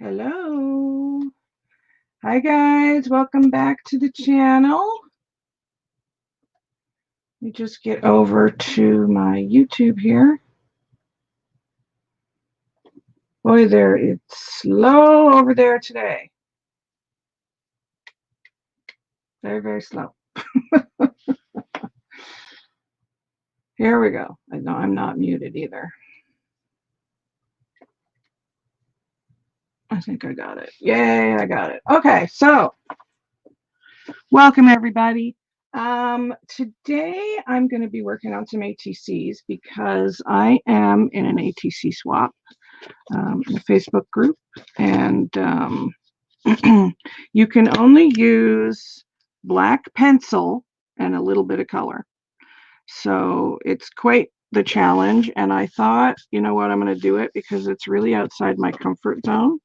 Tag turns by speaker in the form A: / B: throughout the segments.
A: Hello. Hi guys, welcome back to the channel. Let me just get over to my YouTube here. Boy, it's slow over there today. Very, very slow. Here we go. I know I'm not muted either. I think I got it. Yay, I got it. Okay, so welcome everybody. Today I'm going to be working on some ATCs because I am in an ATC swap in a Facebook group, and you can only use black pencil and a little bit of color. So it's quite the challenge, and I thought, you know what, I'm going to do it because it's really outside my comfort zone.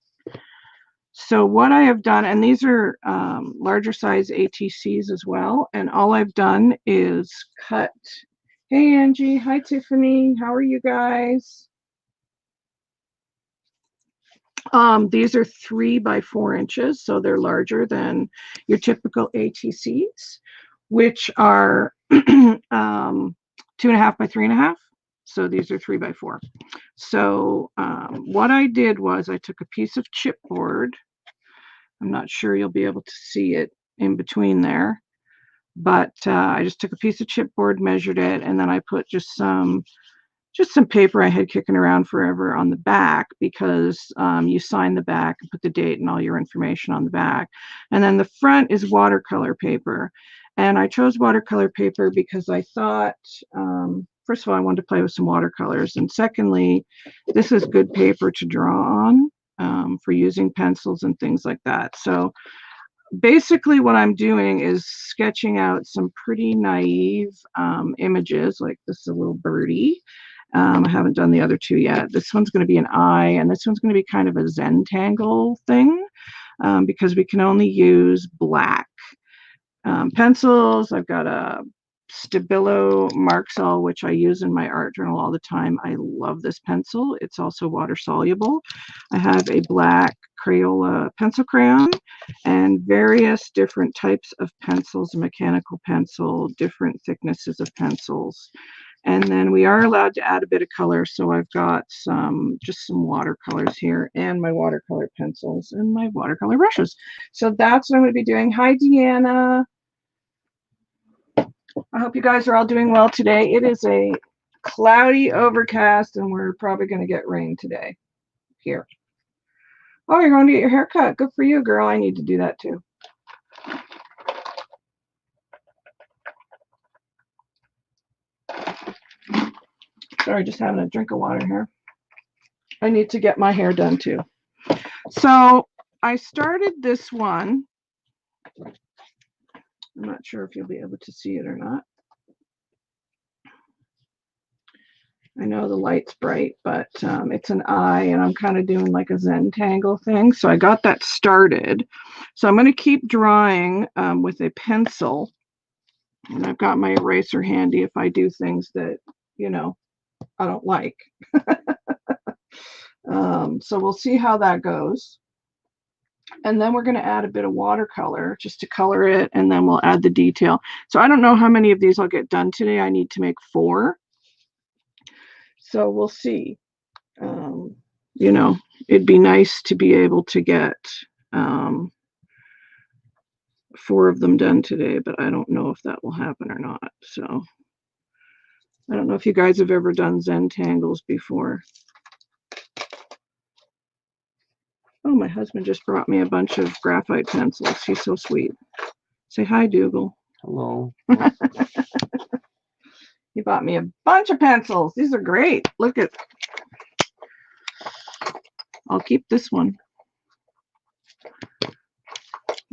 A: So what I have done, and these are larger size ATCs as well, and all I've done is cut. Hey Angie, hi Tiffany, how are you guys? These are 3 by 4 inches, so they're larger than your typical ATCs, which are 2.5 by 3.5. So these are 3 by 4. So what I did was I took a piece of chipboard. I'm not sure you'll be able to see it in between there, but I just took a piece of chipboard, measured it, and then I put just some paper I had kicking around forever on the back, because you sign the back and put the date and all your information on the back. And then the front is watercolor paper. And I chose watercolor paper because I thought, first of all, I wanted to play with some watercolors. And secondly, this is good paper to draw on for using pencils and things like that. So basically what I'm doing is sketching out some pretty naive images, like this is a little birdie. I haven't done the other 2 yet. This one's going to be an eye, and this one's going to be kind of a Zentangle thing, because we can only use black pencils. I've got a Stabilo Marxall, which I use in my art journal all the time. I love this pencil. It's also water soluble. I have a black Crayola pencil crayon and various different types of pencils, a mechanical pencil, different thicknesses of pencils. And then we are allowed to add a bit of color, so I've got just some watercolors here, and my watercolor pencils and my watercolor brushes. So that's what I'm going to be doing. Hi, Deanna. I hope you guys are all doing well today. It is a cloudy, overcast, and we're probably going to get rain today here. Oh, you're going to get your hair cut. Good for you, girl. I need to do that too. Sorry, just having a drink of water here. I need to get my hair done too. So I started this one. I'm not sure if you'll be able to see it or not. I know the light's bright, but it's an eye, and I'm kind of doing like a Zentangle thing. So I got that started. So I'm going to keep drawing with a pencil. And I've got my eraser handy if I do things that, you know, I don't like. So we'll see how that goes. And then we're going to add a bit of watercolor just to color it, and then we'll add the detail. So I don't know how many of these I'll get done today. I need to make 4. So we'll see. You know, it'd be nice to be able to get 4 of them done today, but I don't know if that will happen or not. So I don't know if you guys have ever done Zentangles before. Oh, my husband just brought me a bunch of graphite pencils. He's so sweet. Say hi, Dougal.
B: Hello.
A: He bought me a bunch of pencils. These are great. Look at. I'll keep this one.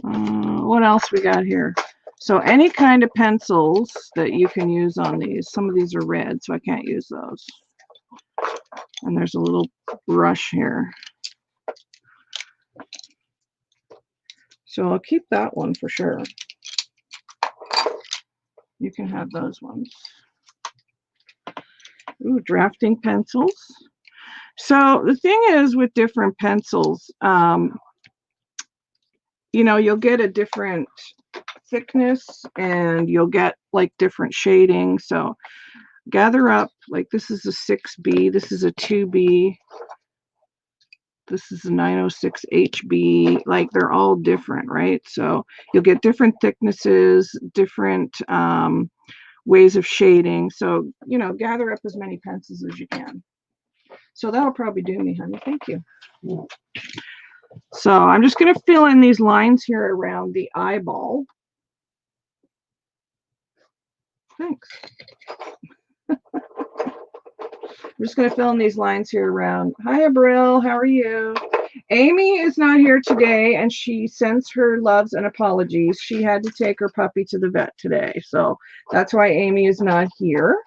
A: What else we got here? So any kind of pencils that you can use on these. Some of these are red, so I can't use those. And there's a little brush here. So I'll keep that one for sure. You can have those ones. Ooh, drafting pencils. So the thing is with different pencils, you know, you'll get a different thickness and you'll get like different shading. So gather up, like this is a 6B, this is a 2B, this is a 906 HB, like they're all different, right? So you'll get different thicknesses, different ways of shading. So, you know, gather up as many pencils as you can. So that'll probably do me, honey. Thank you. So I'm just going to fill in these lines here around the eyeball. Thanks. I'm just going to fill in these lines here around. Hi, Abril. How are you? Amy is not here today, and she sends her loves and apologies. She had to take her puppy to the vet today, so that's why Amy is not here.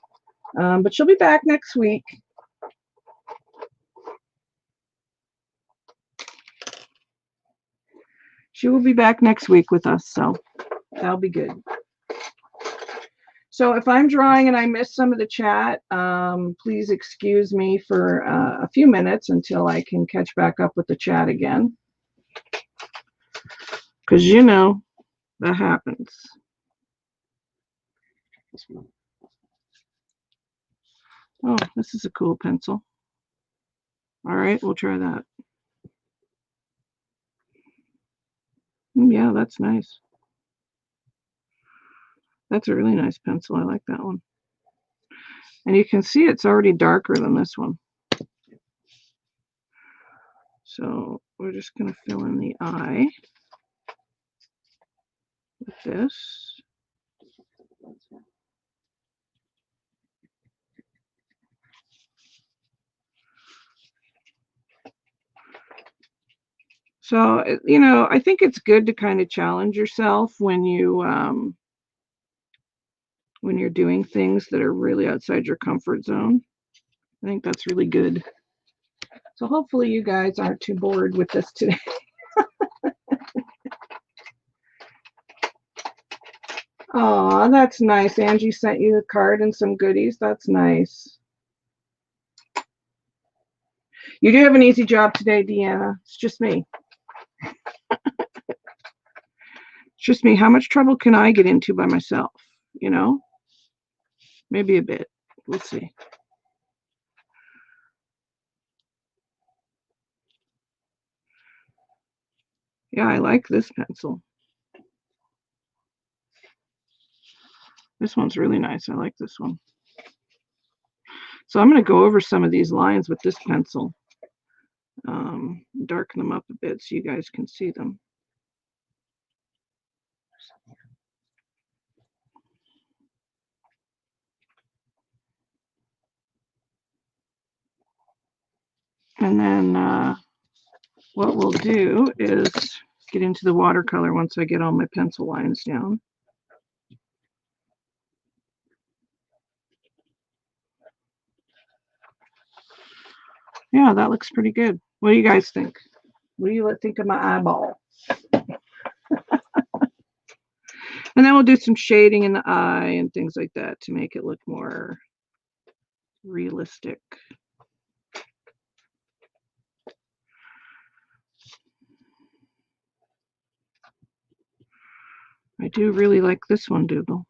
A: But she'll be back next week. She will be back next week with us, so that'll be good. So if I'm drawing and I miss some of the chat, please excuse me for a few minutes until I can catch back up with the chat again. Because, you know, that happens. Oh, this is a cool pencil. All right, we'll try that. Yeah, that's nice. That's a really nice pencil. I like that one. And you can see it's already darker than this one. So we're just going to fill in the eye with this. So, you know, I think it's good to kind of challenge yourself when you when you're doing things that are really outside your comfort zone. I think that's really good. So hopefully you guys aren't too bored with this today. Oh, that's nice. Angie sent you a card and some goodies. That's nice. You do have an easy job today, Deanna. It's just me. It's just me. How much trouble can I get into by myself? You know? Maybe a bit. We'll see. Yeah, I like this pencil. This one's really nice. I like this one. So I'm going to go over some of these lines with this pencil. Darken them up a bit so you guys can see them. And then what we'll do is get into the watercolor once I get all my pencil lines down. Yeah, that looks pretty good. What do you guys think? What do you think of my eyeball? And then we'll do some shading in the eye and things like that to make it look more realistic. I do really like this one, Dougal.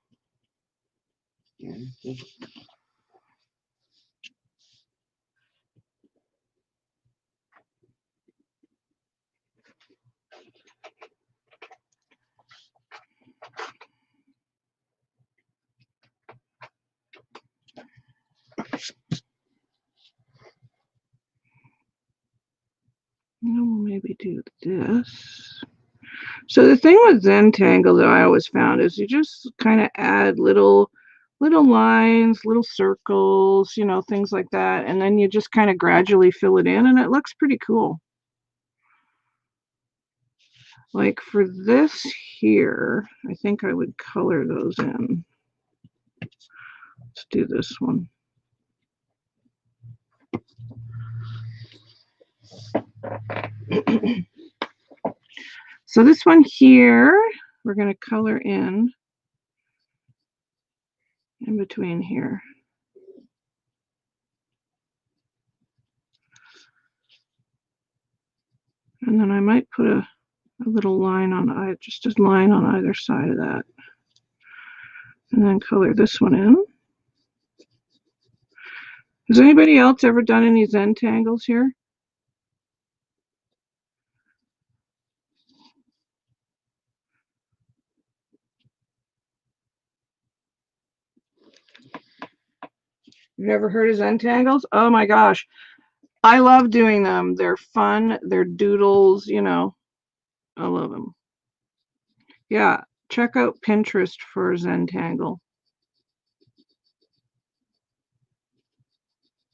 A: We'll maybe do this. So the thing with Zentangle that I always found is you just kind of add little lines, little circles, you know, things like that, and then you just kind of gradually fill it in, and it looks pretty cool. Like for this here, I think I would color those in. Let's do this one. So this one here, we're going to color in between here. And then I might put a little line on just a line on either side of that. And then color this one in. Has anybody else ever done any Zentangles here? You've never heard of Zentangles? Oh my gosh. I love doing them. They're fun. They're doodles, you know. I love them. Yeah, check out Pinterest for Zentangle.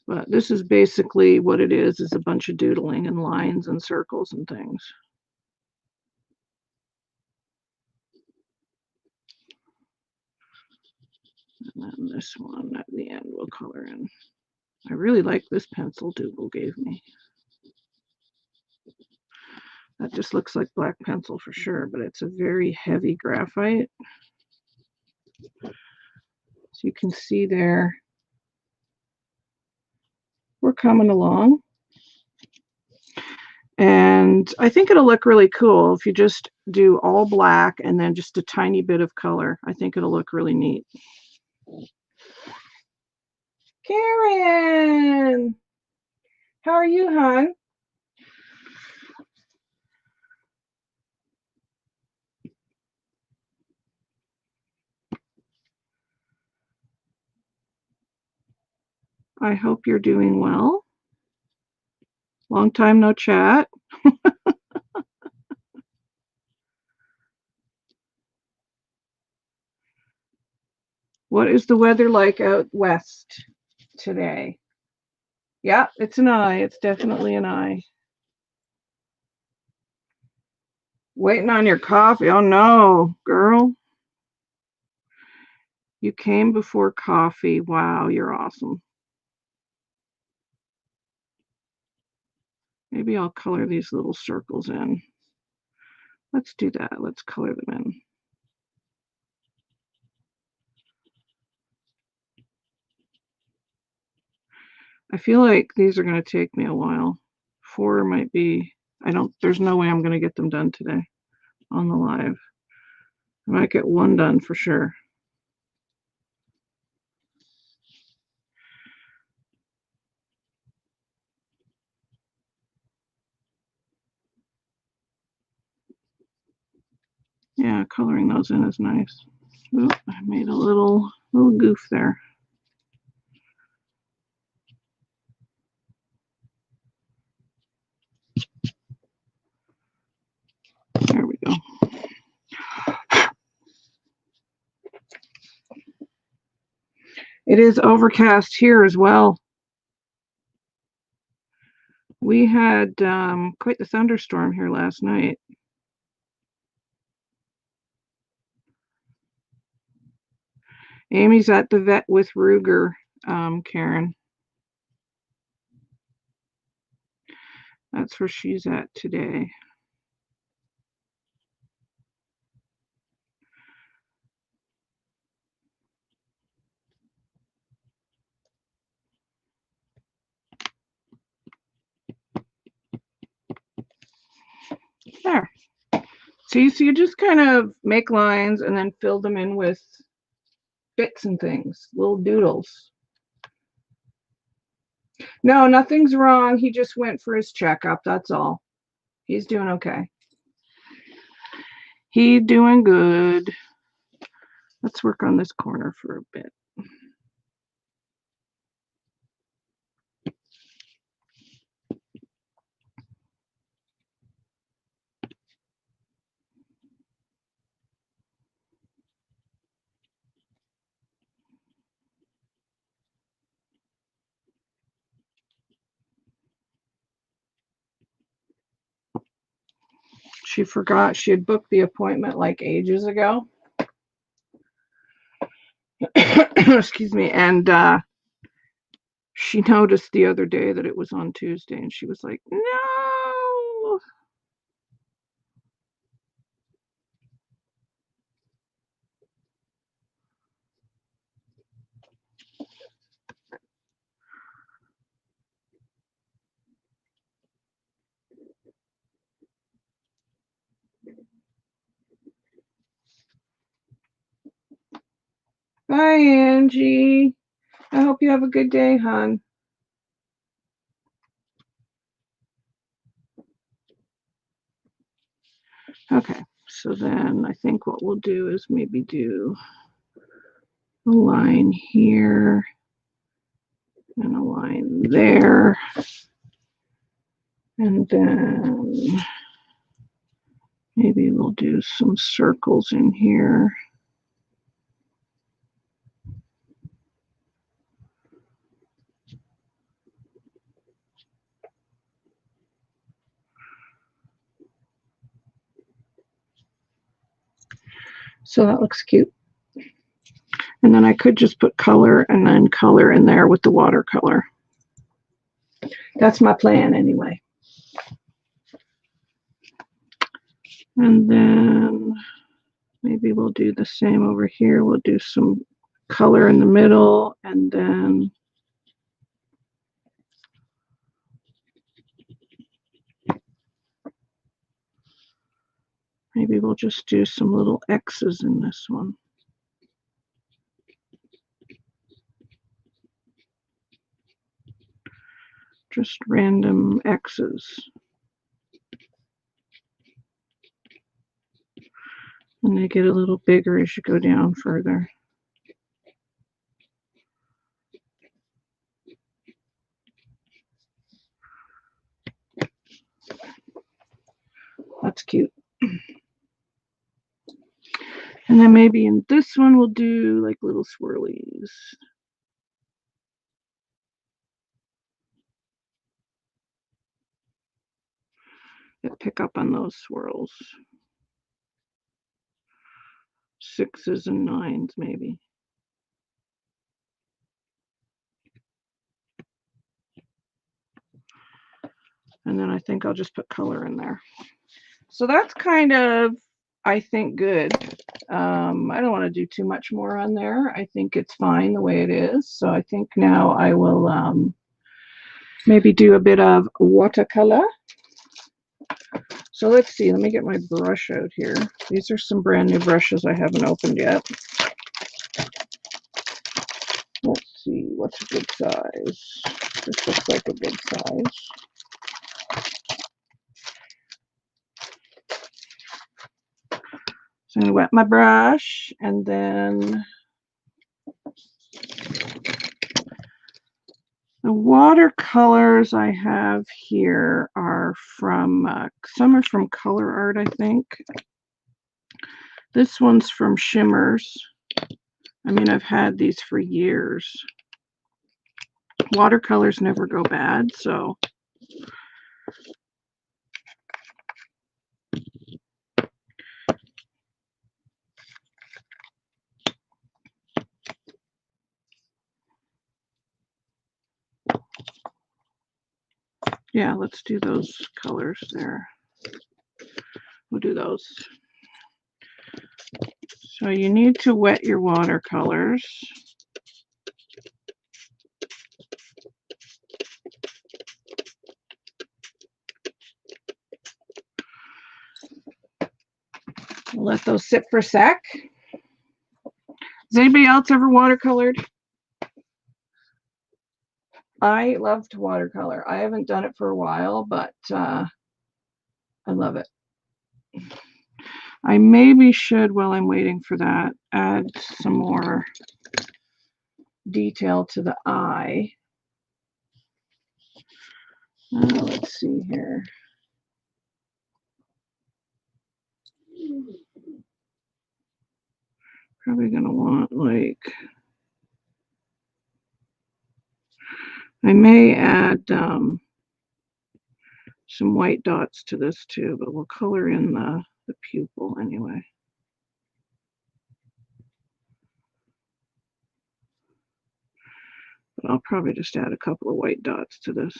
A: But this is basically what it is a bunch of doodling and lines and circles and things. And then this one at the end we'll color in. I really like this pencil Dougal gave me. That just looks like black pencil for sure, but it's a very heavy graphite. So you can see there, we're coming along. And I think it'll look really cool if you just do all black and then just a tiny bit of color. I think it'll look really neat. Karen, how are you, hon? I hope you're doing well. Long time no chat. What is the weather like out west today? Yeah, it's an eye. It's definitely an eye. Waiting on your coffee. Oh no, girl. You came before coffee. Wow, you're awesome. Maybe I'll color these little circles in. Let's do that. Let's color them in. I feel like these are going to take me a while. 4 might be, there's no way I'm going to get them done today on the live. I might get 1 done for sure. Yeah, coloring those in is nice. Oop, I made a little goof there. There we go. It is overcast here as well. We had quite the thunderstorm here last night. Amy's at the vet with Ruger, Karen. That's where she's at today. There. See, so you just kind of make lines and then fill them in with bits and things, little doodles. No, nothing's wrong. He just went for his checkup. That's all. He's doing okay. He's doing good. Let's work on this corner for a bit. She forgot she had booked the appointment like ages ago. Excuse me. And she noticed the other day that it was on Tuesday and she was like, no. Hi, Angie. I hope you have a good day, hon. Okay, so then I think what we'll do is maybe do a line here and a line there. And then maybe we'll do some circles in here. So that looks cute. And then I could just put color and then color in there with the watercolor. That's my plan anyway. And then maybe we'll do the same over here. We'll do some color in the middle, and then maybe we'll just do some little X's in this one. Just random X's. And they get a little bigger as you go down further. That's cute. And then maybe in this one we'll do like little swirlies. That pick up on those swirls. 6s and 9s maybe. And then I think I'll just put color in there. So that's kind of, I think, good. I don't want to do too much more on there. I think it's fine the way it is. So I think now I will maybe do a bit of watercolor. So let's see, let me get my brush out here. These are some brand new brushes I haven't opened yet. Let's see, what's a good size? This looks like a good size. So I'm going to wet my brush, and then the watercolors I have here are from, some are from Color Art, I think. This one's from Shimmers. I mean, I've had these for years. Watercolors never go bad, so. Yeah, let's do those colors there. We'll do those. So you need to wet your watercolors. Let those sit for a sec. Has anybody else ever watercolored? I love to watercolor. I haven't done it for a while, but I love it. I maybe should, while I'm waiting for that, add some more detail to the eye. Let's see here. Probably gonna want, like, I may add some white dots to this too, but we'll color in the pupil anyway. But I'll probably just add a couple of white dots to this.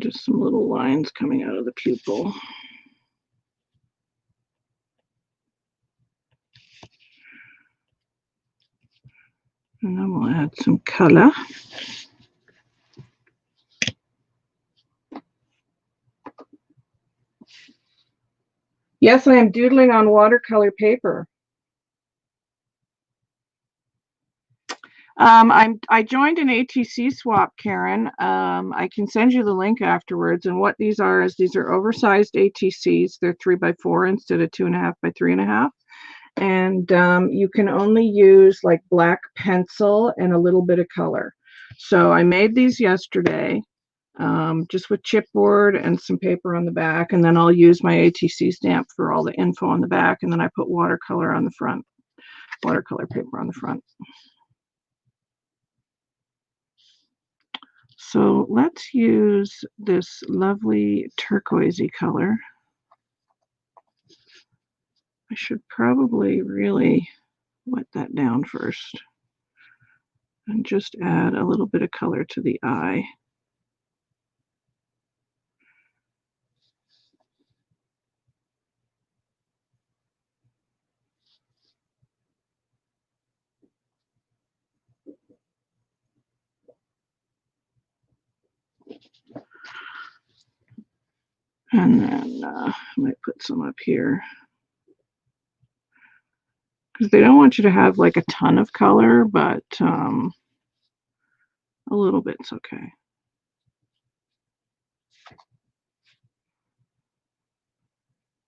A: Just some little lines coming out of the pupil. And then we'll add some color. Yes, I am doodling on watercolor paper. I joined an ATC swap, Karen. I can send you the link afterwards. And what these are is these are oversized ATCs. They're 3x4 instead of 2.5 by 3.5. And you can only use like black pencil and a little bit of color. So I made these yesterday, just with chipboard and some paper on the back. And then I'll use my ATC stamp for all the info on the back. And then I put watercolor on the front, watercolor paper on the front. So let's use this lovely turquoisey color. I should probably really wet that down first and just add a little bit of color to the eye. And then I might put some up here. Because they don't want you to have like a ton of color, but a little bit's okay.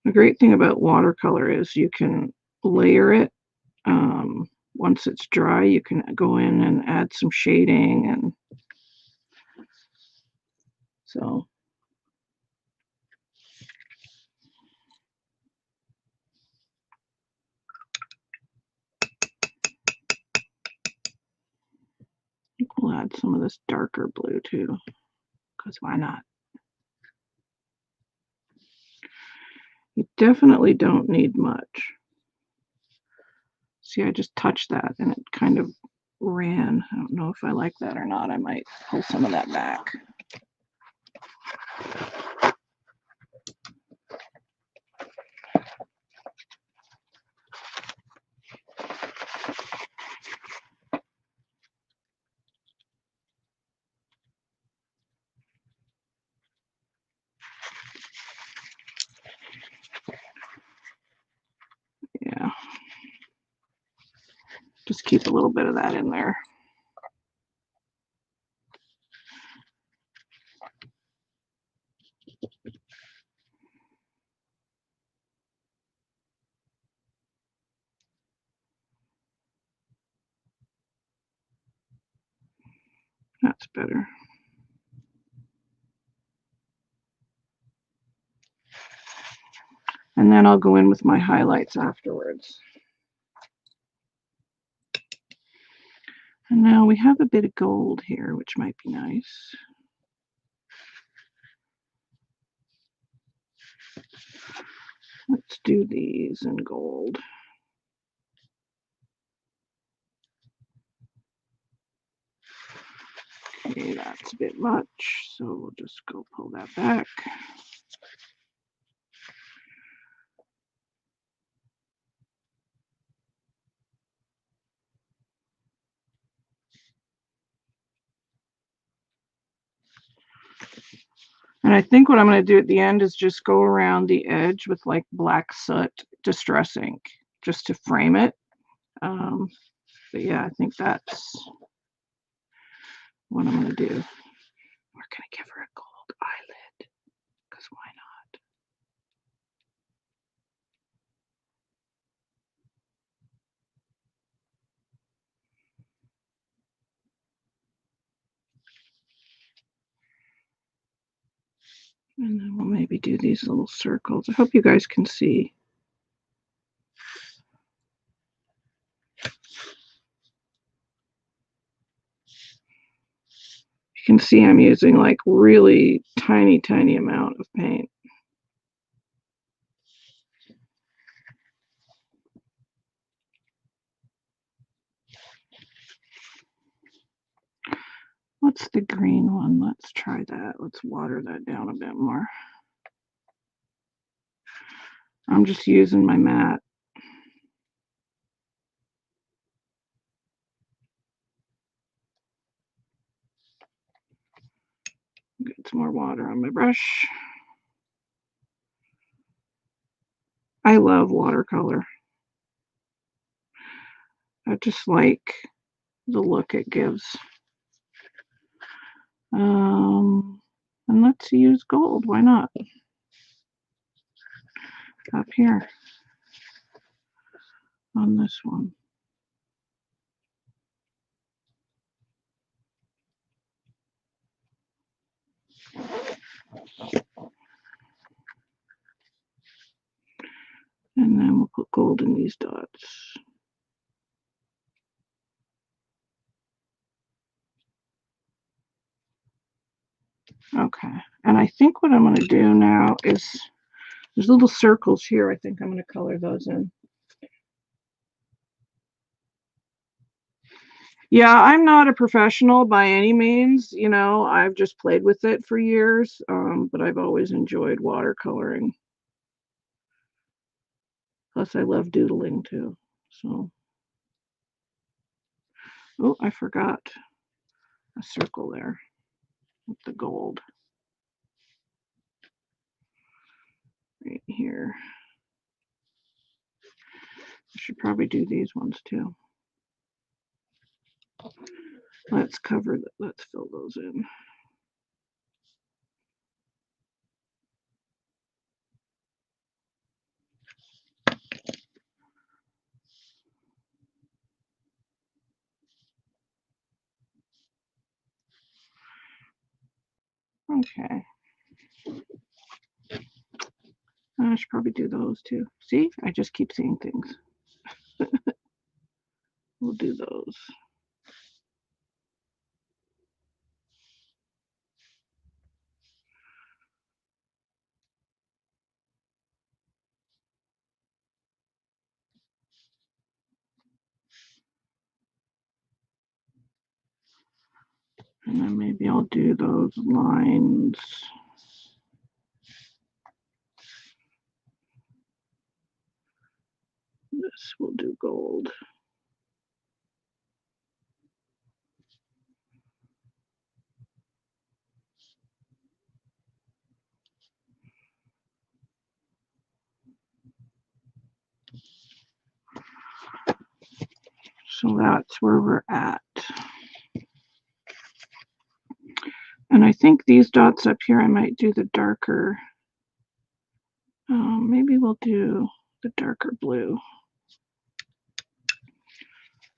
A: The great thing about watercolor is you can layer it. Once it's dry, you can go in and add some shading, and so we'll add some of this darker blue too, because why not? You definitely don't need much. See, I just touched that and it kind of ran. I don't know if I like that or not. I might pull some of that back. Yeah. Just keep a little bit of that in there. That's better. And then I'll go in with my highlights afterwards. And now we have a bit of gold here, which might be nice. Let's do these in gold. Okay, that's a bit much, so we'll just go pull that back. And I think what I'm going to do at the end is just go around the edge with like black soot distress ink just to frame it. But yeah, I think that's what I'm going to do. We're going to give her a gold eyelid, because why not? And then we'll maybe do these little circles. I hope you guys can see. You can see I'm using like really tiny amount of paint. What's the green one? Let's try that. Let's water that down a bit more. I'm just using my mat. Get some more water on my brush. I love watercolor. I just like the look it gives. And let's use gold. Why not? Up here on this one. And then we'll put gold in these dots. Okay, and I think what I'm going to do now is, there's little circles here. I think I'm going to color those in. Yeah, I'm not a professional by any means. You know, I've just played with it for years, but I've always enjoyed watercoloring. Plus, I love doodling too. So, oh, I forgot a circle there with the gold right here. I should probably do these ones too. Let's cover that. Let's fill those in. Okay. I should probably do those too. See, I just keep seeing things. We'll do those. And then maybe I'll do those lines. This will do gold. So that's where we're at. And I think these dots up here, I might do the darker. Maybe we'll do the darker blue.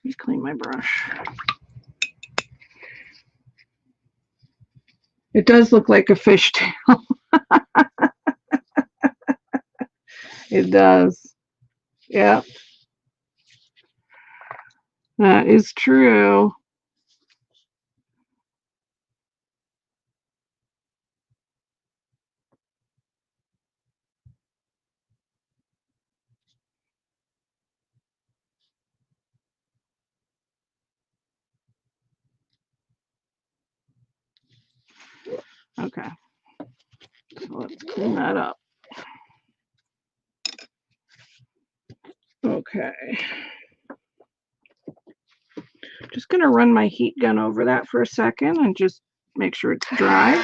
A: Let me clean my brush. It does look like a fishtail. It does. Yeah, that is true. Okay, so let's clean that up. Okay. Just going to run my heat gun over that for a second and just make sure it's dry.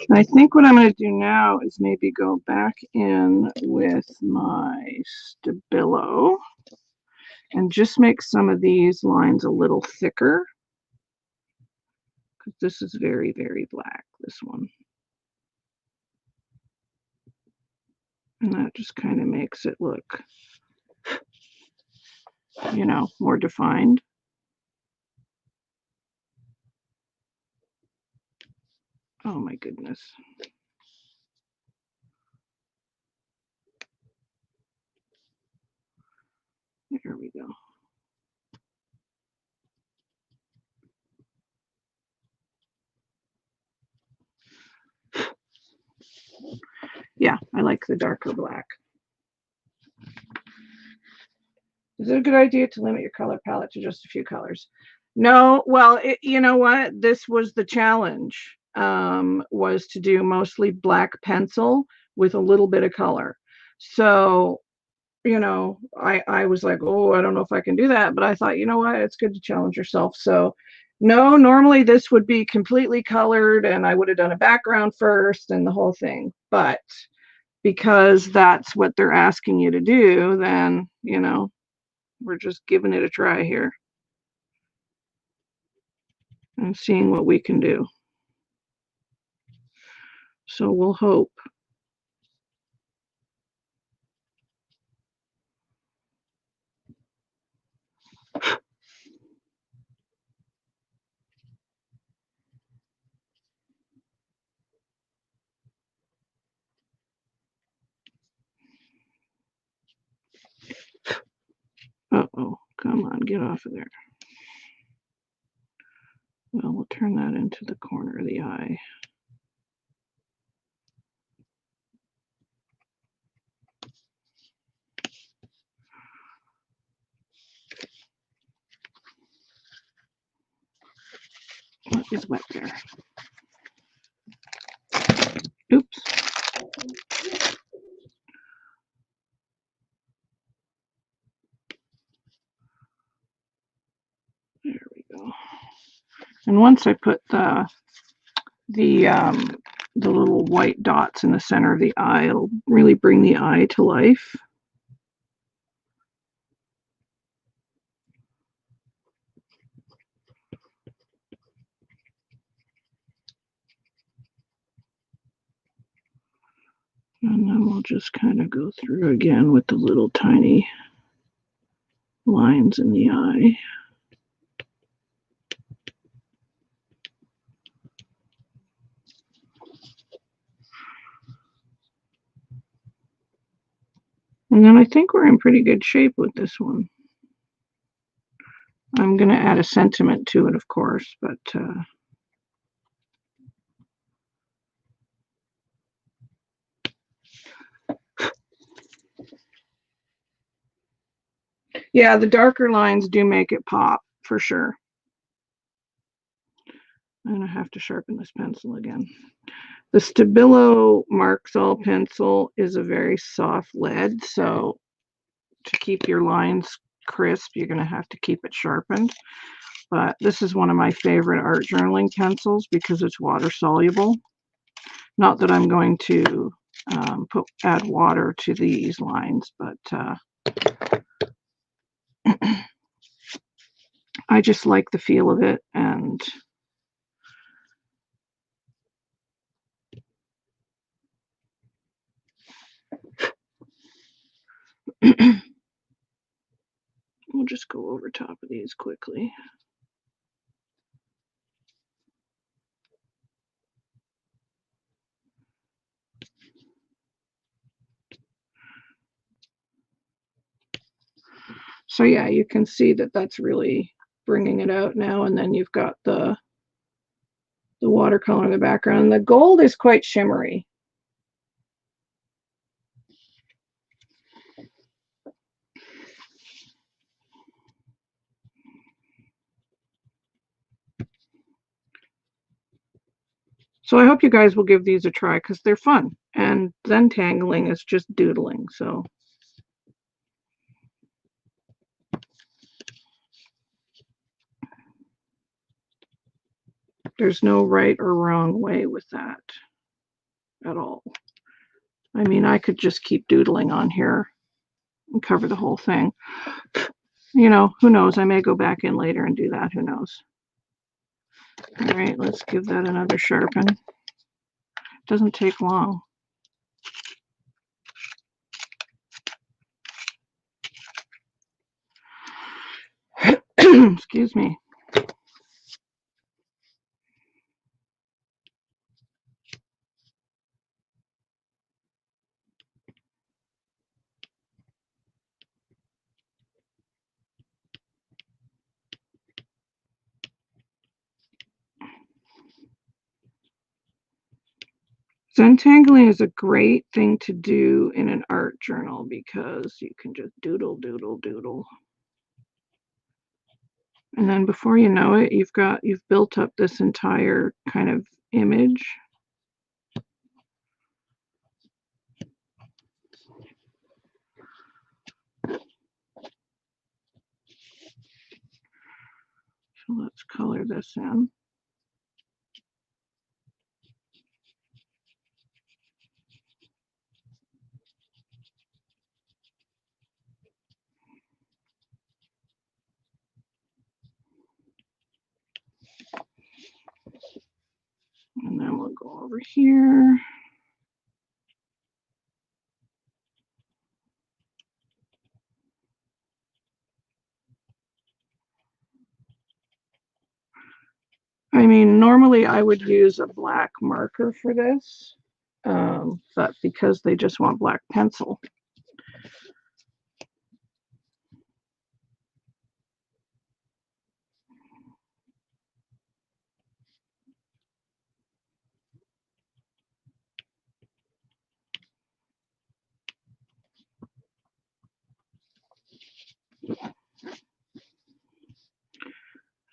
A: I think what I'm going to do now is maybe go back in with my Stabilo and just make some of these lines a little thicker, because this is very, very black, this one. And that just kind of makes it look, you know, more defined. Oh my goodness. There we go. I like the darker black. Is it a good idea to limit your color palette to just a few colors? No, well, you know what? This was the challenge, was to do mostly black pencil with a little bit of color. So, you know, I was like, oh, I don't know if I can do that, but I thought, you know what? It's good to challenge yourself. So, no, normally this would be completely colored and I would have done a background first and the whole thing. But because that's what they're asking you to do, then, you know, we're just giving it a try here and seeing what we can do. So we'll hope. Uh-oh, come on, get off of there. Well, we'll turn that into the corner of the eye. What is wet there? Oops. There we go. And once I put the little white dots in the center of the eye, it'll really bring the eye to life. And then we'll just kind of go through again with the little tiny lines in the eye. And then I think we're in pretty good shape with this one. I'm going to add a sentiment to it, of course, but yeah, the darker lines do make it pop for sure. I'm going to have to sharpen this pencil again. The Stabilo Marks-All pencil is a very soft lead, so to keep your lines crisp, you're going to have to keep it sharpened. But this is one of my favorite art journaling pencils because it's water soluble. Not that I'm going to add water to these lines, but I just like the feel of it, and we'll just go over top of these quickly. So yeah, you can see that that's really bringing it out now, and then you've got the watercolor in the background. The gold is quite shimmery. So I hope you guys will give these a try because they're fun. And then tangling is just doodling. So there's no right or wrong way with that at all. I mean, I could just keep doodling on here and cover the whole thing. You know, who knows? I may go back in later and do that. Who knows? All right, let's give that another sharpen. Doesn't take long. Excuse me. Untangling is a great thing to do in an art journal because you can just doodle, doodle, doodle. And then before you know it, you've built up this entire kind of image. So let's color this in. And then we'll go over here. I mean, normally I would use a black marker for this, but because they just want black pencil.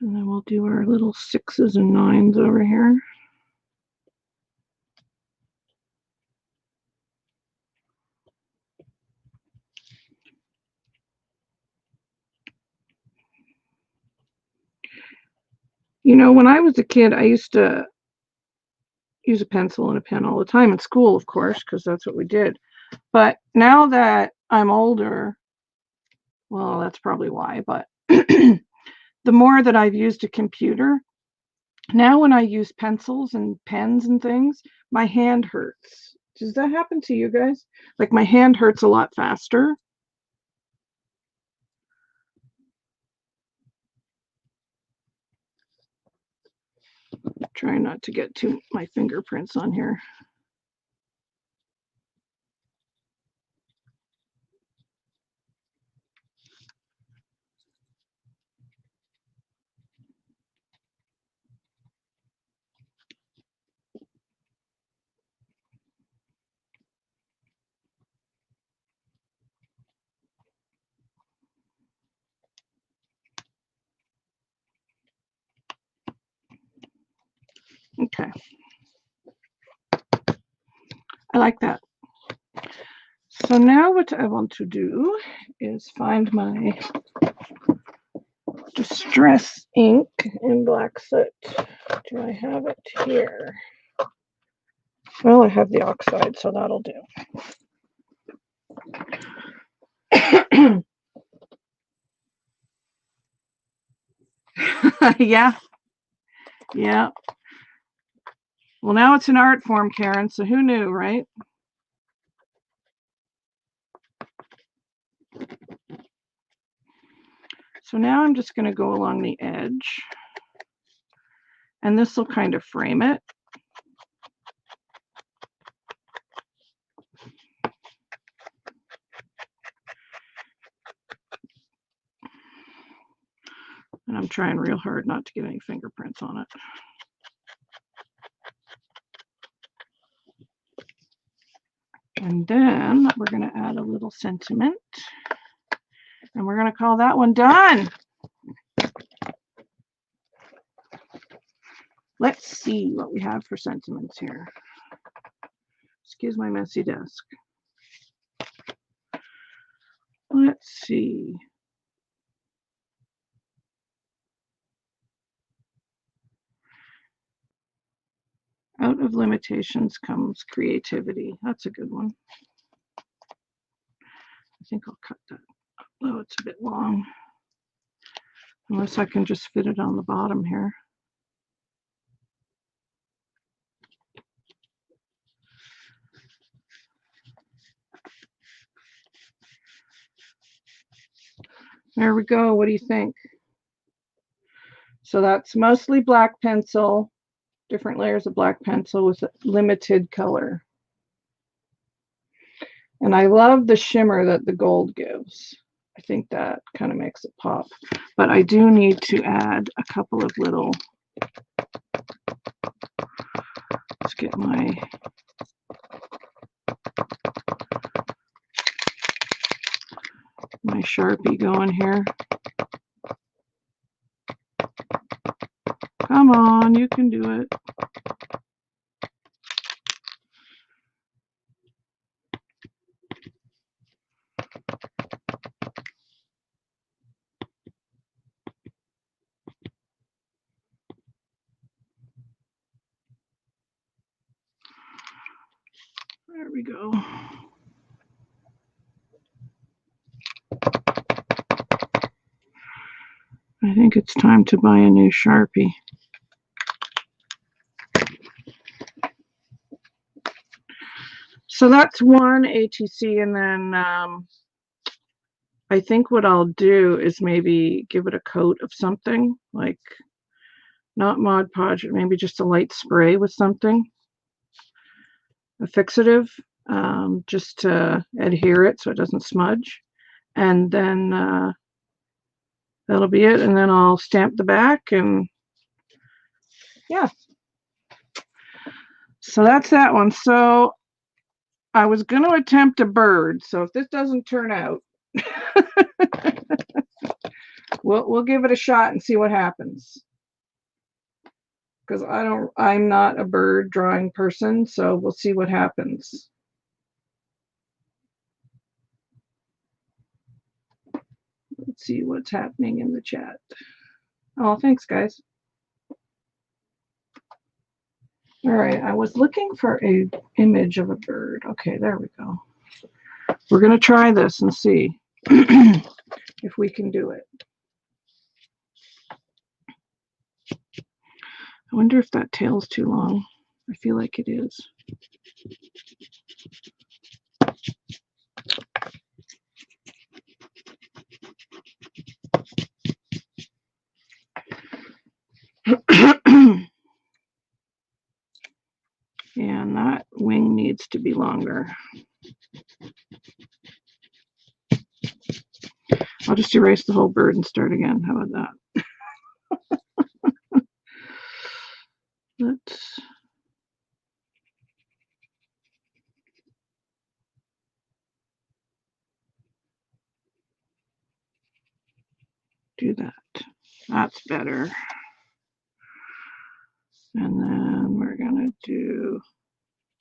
A: And then we'll do our little 6s and 9s over here. You know, when I was a kid, I used to use a pencil and a pen all the time in school, of course, because that's what we did. But now that I'm older, well, that's probably why, but the more that I've used a computer, now when I use pencils and pens and things, my hand hurts. Does that happen to you guys? Like my hand hurts a lot faster. Trying not to get my fingerprints on here. Okay. I like that. So now what I want to do is find my Distress ink in black soot. Do I have it here? Well, I have the oxide, so that'll do. Yeah. Yeah. Well, now it's an art form, Karen, so who knew, right? So now I'm just going to go along the edge, and this will kind of frame it. And I'm trying real hard not to get any fingerprints on it. And then we're going to add a little sentiment. And we're going to call that one done. Let's see what we have for sentiments here. Excuse my messy desk. Let's see. Out of limitations comes creativity. That's a good one. I think I'll cut that. Oh, it's a bit long. Unless I can just fit it on the bottom here. There we go. What do you think? So that's mostly black pencil, different layers of black pencil with limited color. And I love the shimmer that the gold gives. I think that kind of makes it pop. But I do need to add a couple of little, let's get my my Sharpie going here. Come on, you can do it. There we go. I think it's time to buy a new Sharpie. So that's one ATC, and then I think what I'll do is maybe give it a coat of something, like not Mod Podge, maybe just a light spray with something, a fixative, just to adhere it so it doesn't smudge. And then that'll be it, and then I'll stamp the back, and yeah. So that's that one. So I was going to attempt a bird, so if this doesn't turn out, we'll give it a shot and see what happens. Because I'm not a bird drawing person, so we'll see what happens. Let's see what's happening in the chat. Oh, thanks, guys. All right, I was looking for an image of a bird. Okay, there we go. We're going to try this and see if we can do it. I wonder if that tail's too long. I feel like it is. And that wing needs to be longer. I'll just erase the whole bird and start again. How about that? Let's do that. That's better. And then we're going to do,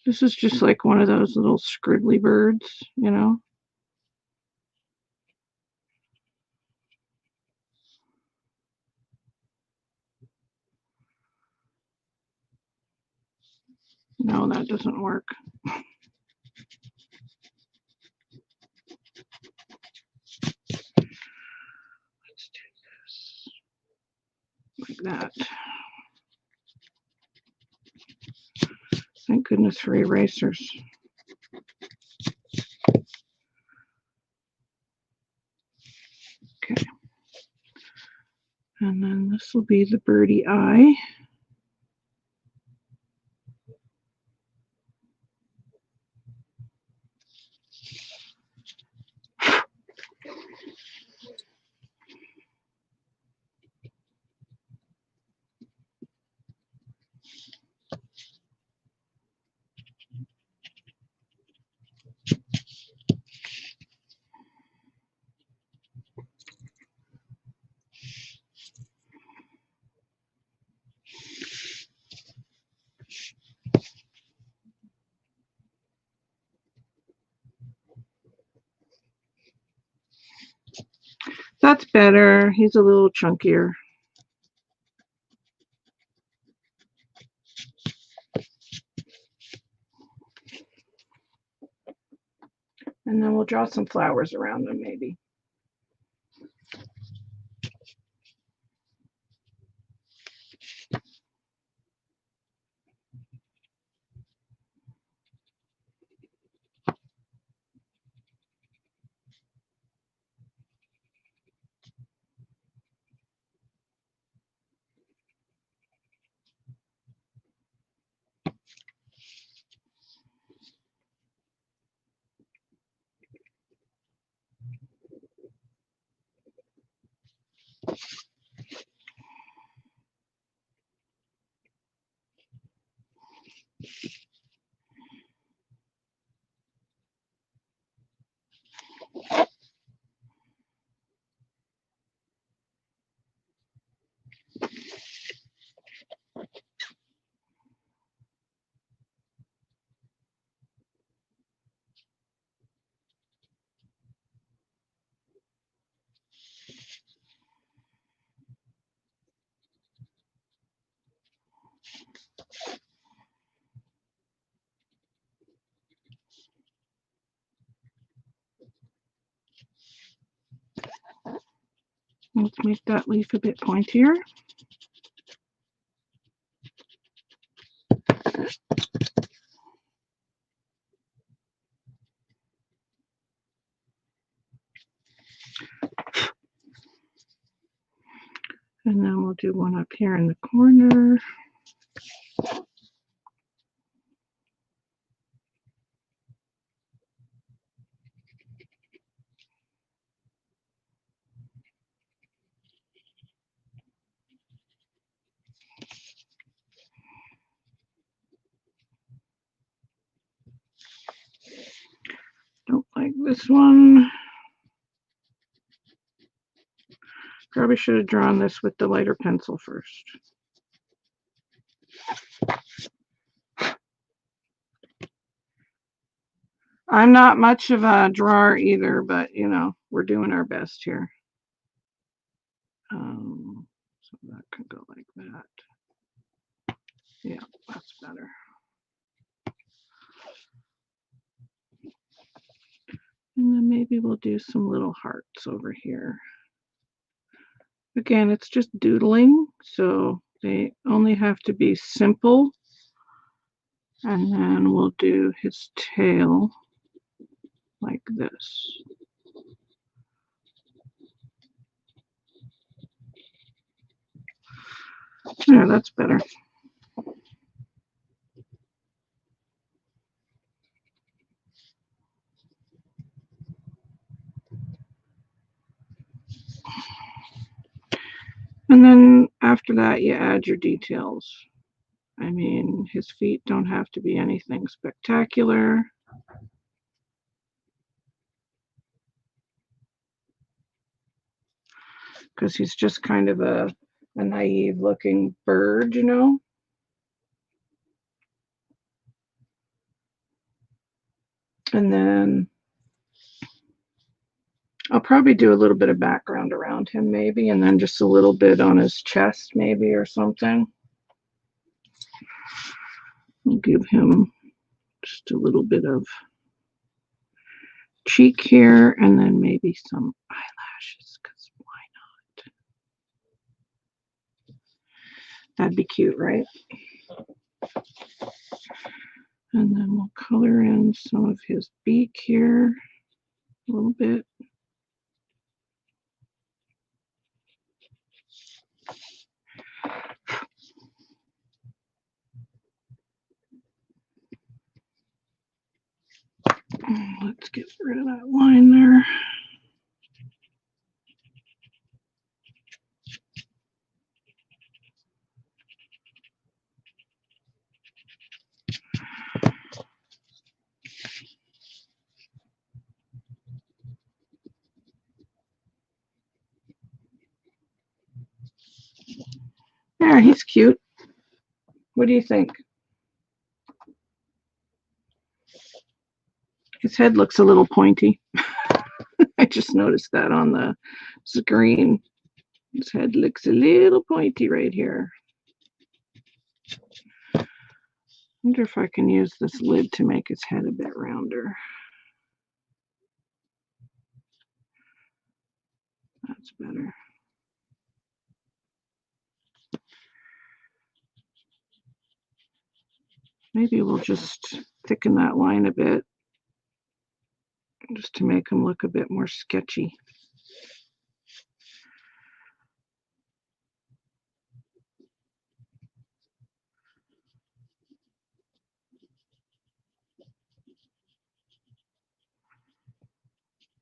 A: this is just like one of those little scribbly birds, you know. No, that doesn't work. Let's do this like that. Thank goodness for erasers. Okay. And then this will be the birdie eye. That's better. He's a little chunkier. And then we'll draw some flowers around them, maybe. Let's make that leaf a bit pointier. And then we'll do one up here in the corner. Don't like this one. Probably should have drawn this with the lighter pencil first. I'm not much of a drawer either, but you know, we're doing our best here. So that can go like that. Yeah, that's better. And then maybe we'll do some little hearts over here. Again, it's just doodling, so they only have to be simple. And then we'll do his tail like this. Yeah, that's better. And then after that, you add your details. I mean, his feet don't have to be anything spectacular. Because he's just kind of a naive looking bird, you know. And then I'll probably do a little bit of background around him maybe, and then just a little bit on his chest maybe or something. I'll give him just a little bit of cheek here, and then maybe some eyelashes, because why not? That'd be cute, right? And then we'll color in some of his beak here a little bit. Let's get rid of that line there. There, he's cute. What do you think? His head looks a little pointy. I just noticed that on the screen. His head looks a little pointy right here. I wonder if I can use this lid to make his head a bit rounder. That's better. Maybe we'll just thicken that line a bit, just to make him look a bit more sketchy.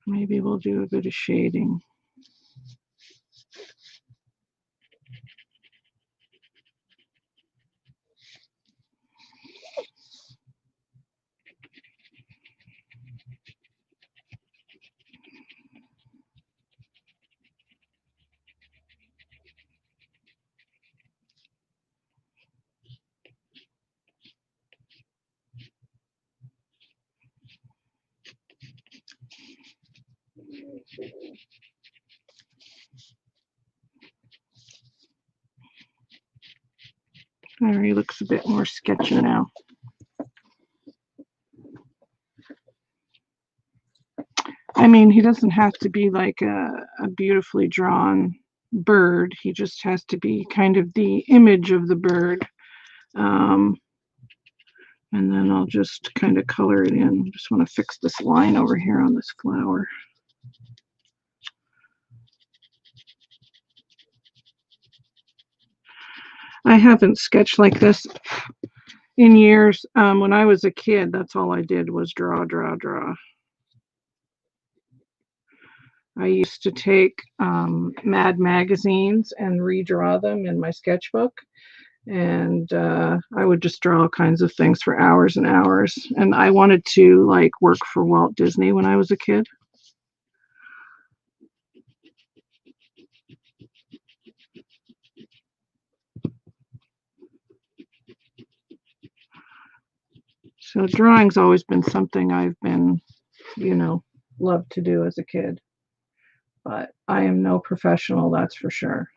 A: Maybe we'll do a bit of shading. There, he looks a bit more sketchy now. I mean, he doesn't have to be like a beautifully drawn bird. He just has to be kind of the image of the bird. And then I'll just kind of color it in. Just want to fix this line over here on this flower. I haven't sketched like this in years. When I was a kid, that's all I did was draw, draw, draw. I used to take Mad magazines and redraw them in my sketchbook. And I would just draw all kinds of things for hours and hours. And I wanted to like work for Walt Disney when I was a kid. So drawing's always been something I've been, you know, loved to do as a kid. But I am no professional, that's for sure.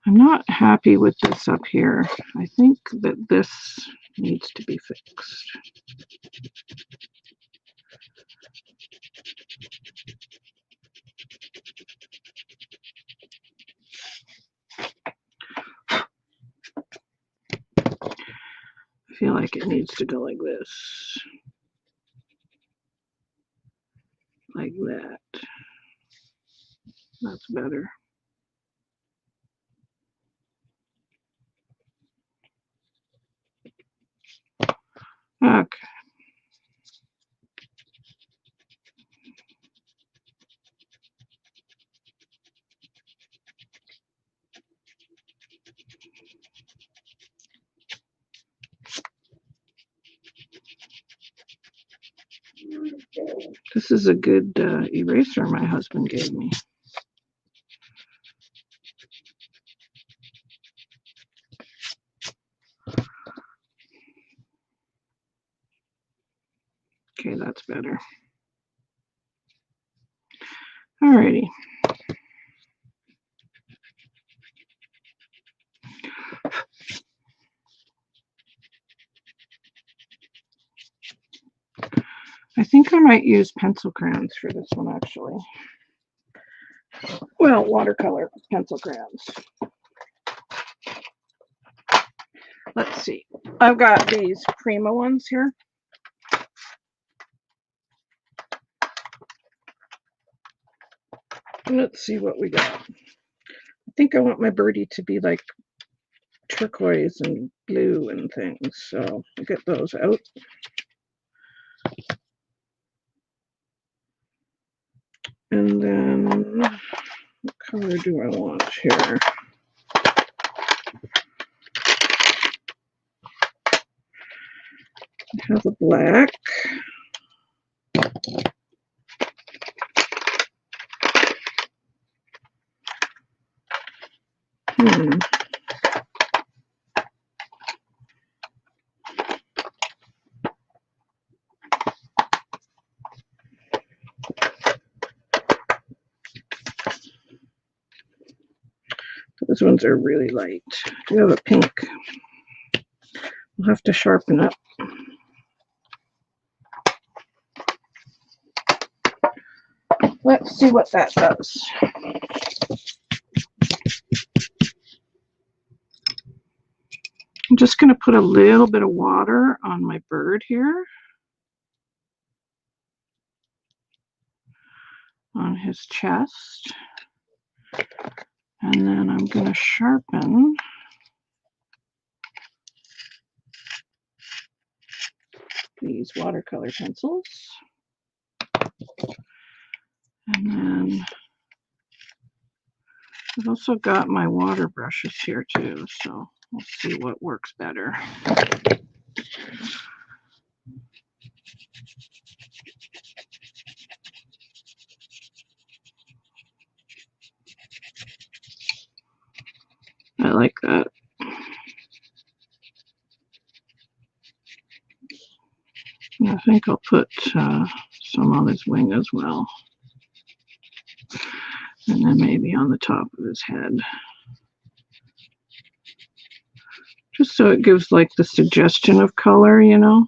A: I'm not happy with this up here. I think that this needs to be fixed. I feel like it needs to go like this. Like that. That's better. Okay. This is a good eraser my husband gave me. Okay, that's better. Alrighty. I think I might use pencil crayons for this one, actually. Well, watercolor pencil crayons. Let's see. I've got these Prima ones here. Let's see what we got. I think I want my birdie to be like turquoise and blue and things, so I'll get those out. And then what color do I want here? I have a black. Those ones are really light. Do you have a pink? We'll have to sharpen up. Let's see what that does. I'm just going to put a little bit of water on my bird here. On his chest. And then I'm going to sharpen these watercolor pencils. And then I've also got my water brushes here too, so we'll see what works better. I like that. I think I'll put some on his wing as well. And then maybe on the top of his head. Just so it gives like the suggestion of color, you know.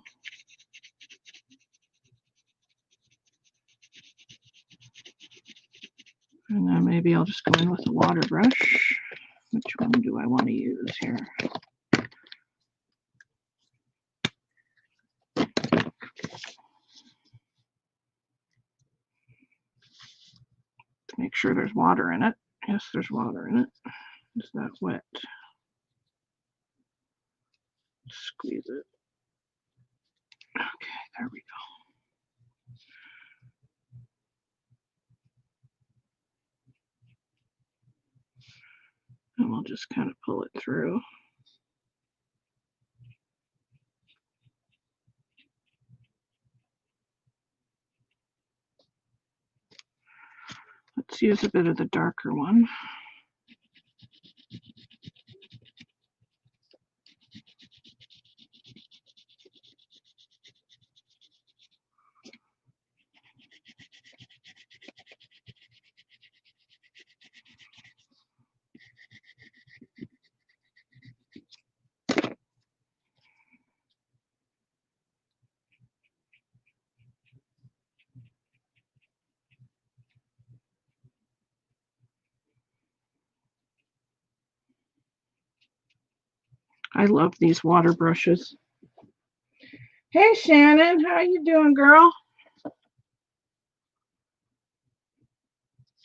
A: And then maybe I'll just go in with a water brush. Which one do I want to use here? Make sure there's water in it. Yes, there's water in it. Is that wet? Squeeze it. Okay, there we go. And we'll just kind of pull it through. Let's use a bit of the darker one. I love these water brushes. Hey Shannon, how you doing, girl?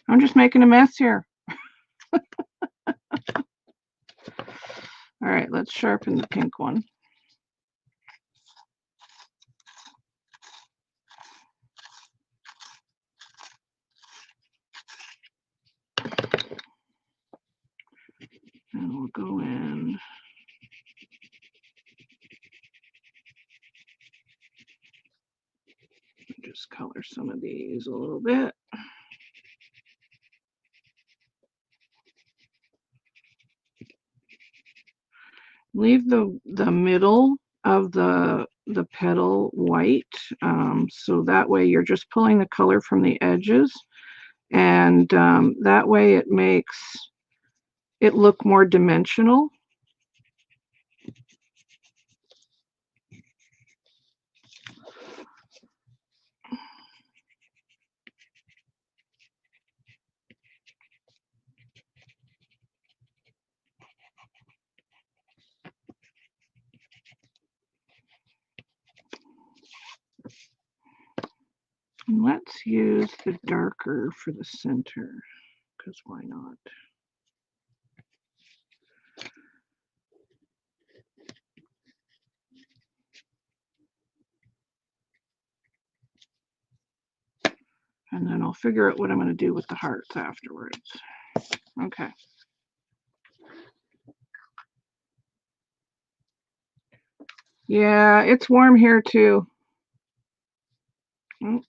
A: I'm just making a mess here. All right, let's sharpen the pink one. And we'll go in. Just color some of these a little bit. Leave the middle of the petal white, so that way you're just pulling the color from the edges, and that way it makes it look more dimensional. And let's use the darker for the center, because why not? And then I'll figure out what I'm going to do with the hearts afterwards. Okay. Yeah, it's warm here too. Oh.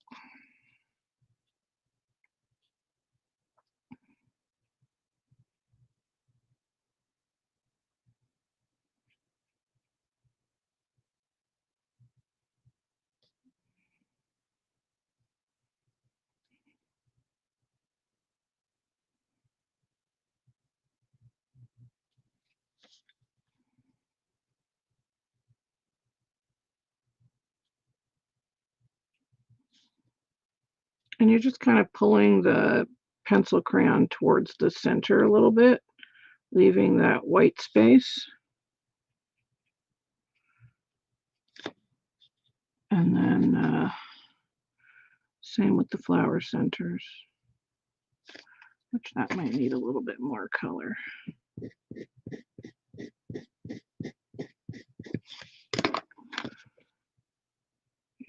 A: And you're just kind of pulling the pencil crayon towards the center a little bit, leaving that white space. And then same with the flower centers, which that might need a little bit more color.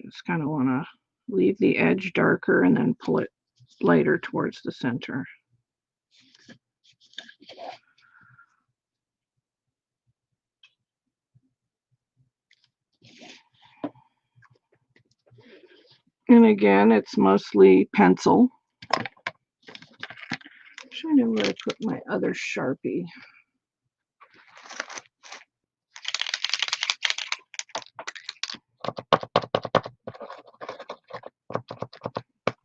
A: Just kind of want to leave the edge darker and then pull it lighter towards the center. And again, it's mostly pencil. I'm trying to know where I put my other Sharpie.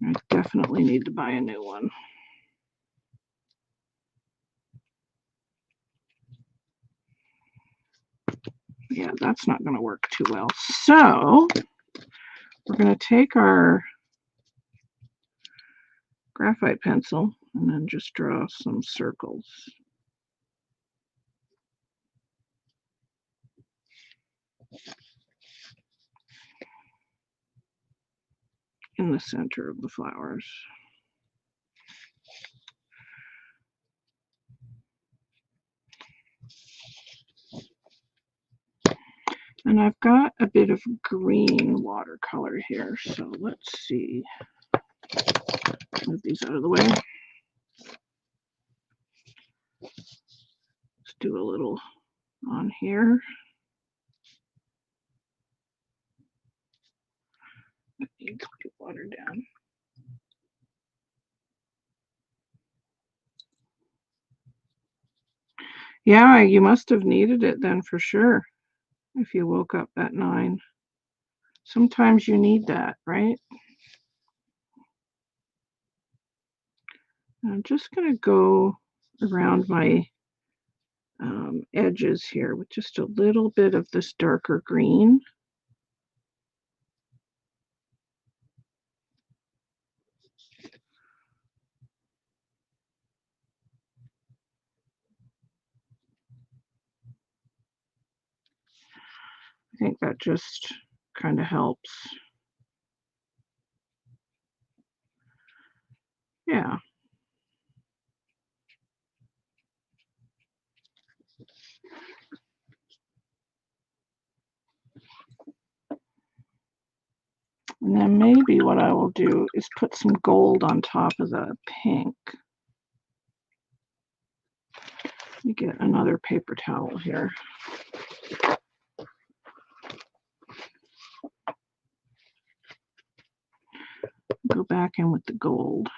A: I definitely need to buy a new one. Yeah, that's not going to work too well. So we're going to take our graphite pencil and then just draw some circles. In the center of the flowers. And I've got a bit of green watercolor here, so let's see. Move these out of the way. Let's do a little on here. It needs to be watered down. Yeah, you must have needed it then for sure, if you woke up at 9. Sometimes you need that, right? I'm just going to go around my edges here with just a little bit of this darker green. I think that just kind of helps. Yeah. And then maybe what I will do is put some gold on top of the pink. Let me get another paper towel here. Go back in with the gold.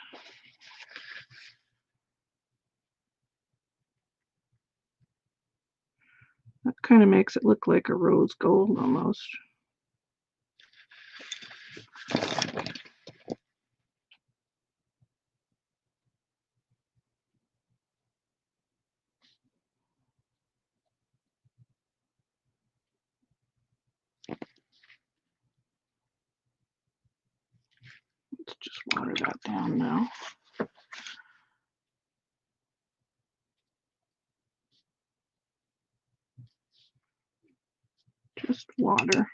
A: That kind of makes it look like a rose gold almost. Let's just water that down now. Just water.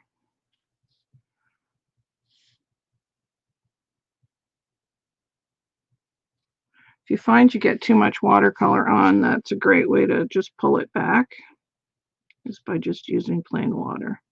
A: If you find you get too much watercolor on, that's a great way to just pull it back, is by just using plain water.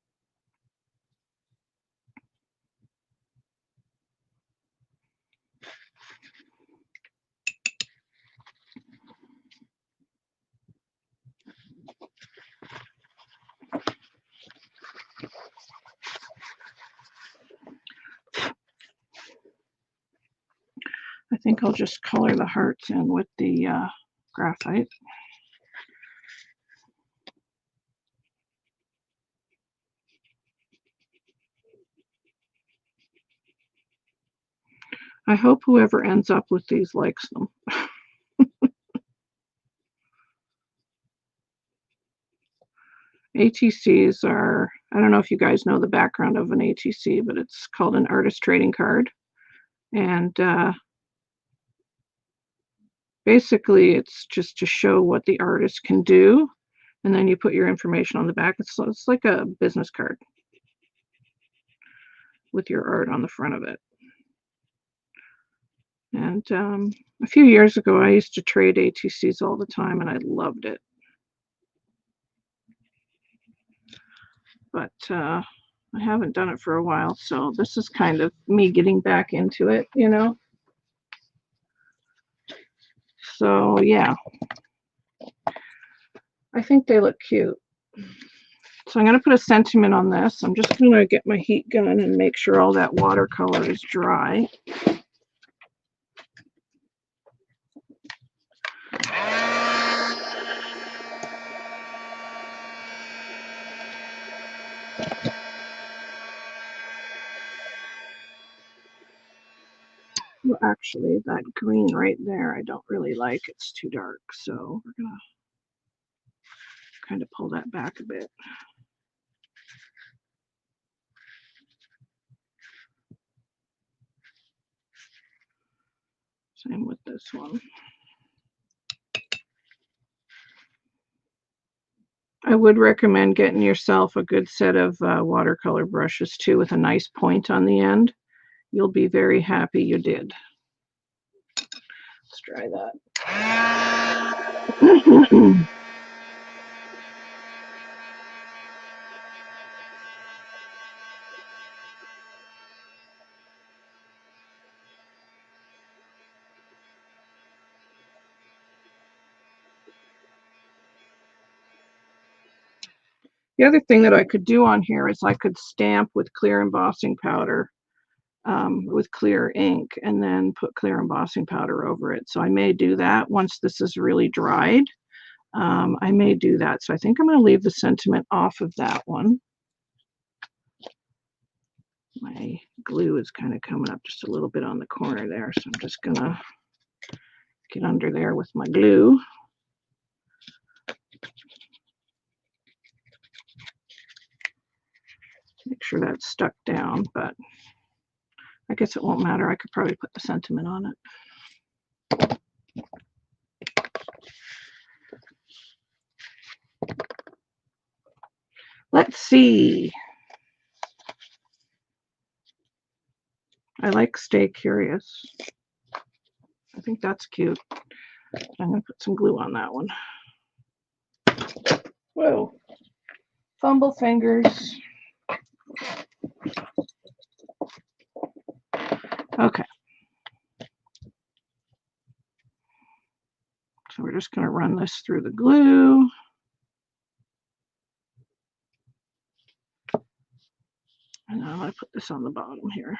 A: I think I'll just color the hearts in with the graphite. I hope whoever ends up with these likes them. ATCs are, I don't know if you guys know the background of an ATC, but it's called an artist trading card. And basically it's just to show what the artist can do. And then you put your information on the back. It's like a business card with your art on the front of it. And a few years ago, I used to trade ATCs all the time, and I loved it. But I haven't done it for a while, so this is kind of me getting back into it, you know. So yeah, I think they look cute. So I'm going to put a sentiment on this. I'm just going to get my heat gun and make sure all that watercolor is dry. Well, actually, that green right there, I don't really like. It's too dark, so we're going to kind of pull that back a bit. Same with this one. I would recommend getting yourself a good set of watercolor brushes too, with a nice point on the end. You'll be very happy you did. Let's try that. The other thing that I could do on here is I could stamp with clear embossing powder, with clear ink, and then put clear embossing powder over it. So I may do that once this is really dried. I may do that. So I think I'm going to leave the sentiment off of that one. My glue is kind of coming up just a little bit on the corner there, so I'm just going to get under there with my glue. Make sure that's stuck down, but I guess it won't matter. I could probably put the sentiment on it. Let's see. I like Stay Curious. I think that's cute. I'm going to put some glue on that one. Whoa. Fumble fingers. Okay. So we're just going to run this through the glue. And I'm going to put this on the bottom here.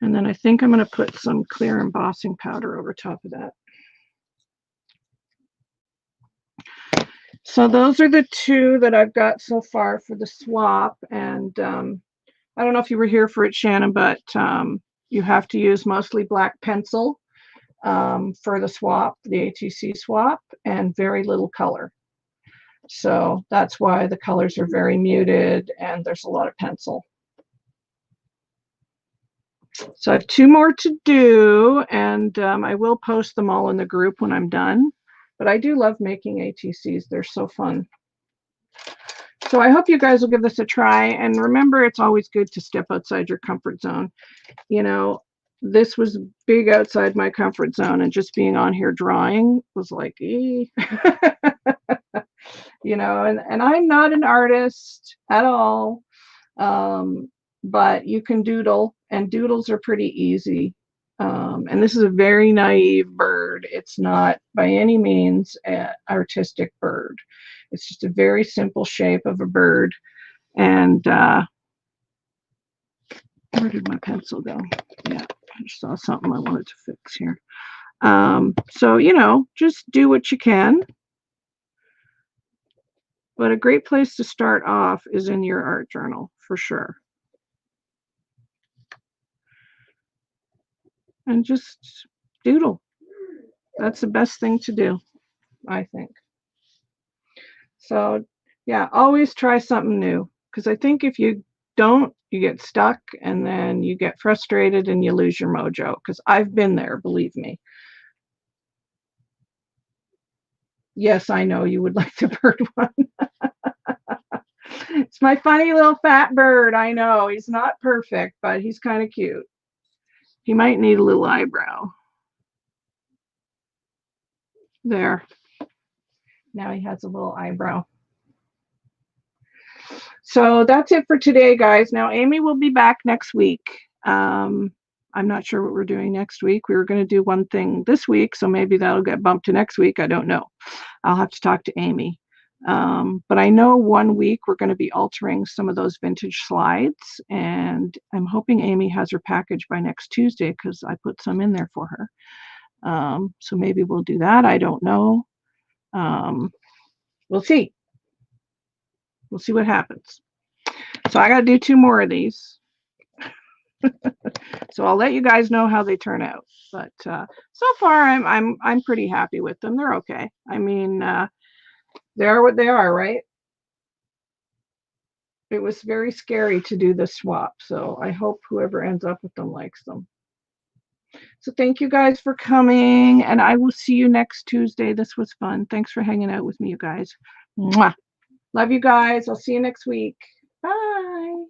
A: And then I think I'm going to put some clear embossing powder over top of that. So those are the two that I've got so far for the swap. And I don't know if you were here for it, Shannon, but you have to use mostly black pencil for the swap, the ATC swap, and very little color. So that's why the colors are very muted and there's a lot of pencil. So I have two more to do, and I will post them all in the group when I'm done. But I do love making ATCs. They're so fun. So I hope you guys will give this a try. And remember, it's always good to step outside your comfort zone. You know, this was big outside my comfort zone, and just being on here drawing was like, you know, and I'm not an artist at all. But you can doodle, and doodles are pretty easy. And this is a very naive bird. It's not by any means an artistic bird. It's just a very simple shape of a bird. And where did my pencil go? Yeah, I just saw something I wanted to fix here. So, you know, just do what you can. But a great place to start off is in your art journal, for sure. And just doodle. That's the best thing to do, I think. So yeah, always try something new, because I think if you don't, you get stuck and then you get frustrated and you lose your mojo, because I've been there, believe me. Yes, I know you would like the bird one. It's my funny little fat bird. I know he's not perfect, but he's kind of cute. He might need a little eyebrow. There. Now he has a little eyebrow. So that's it for today, guys. Now, Amy will be back next week. I'm not sure what we're doing next week. We were going to do one thing this week, so maybe that'll get bumped to next week. I don't know. I'll have to talk to Amy. But I know 1 week we're going to be altering some of those vintage slides, and I'm hoping Amy has her package by next Tuesday, because I put some in there for her. So maybe we'll do that. I don't know. We'll see. We'll see what happens. So I got to do 2 more of these. So I'll let you guys know how they turn out. But so far I'm pretty happy with them. They're okay. I mean, they are what they are, right? It was very scary to do the swap. So I hope whoever ends up with them likes them. So thank you guys for coming, and I will see you next Tuesday. This was fun. Thanks for hanging out with me, you guys. Mwah. Love you guys. I'll see you next week. Bye.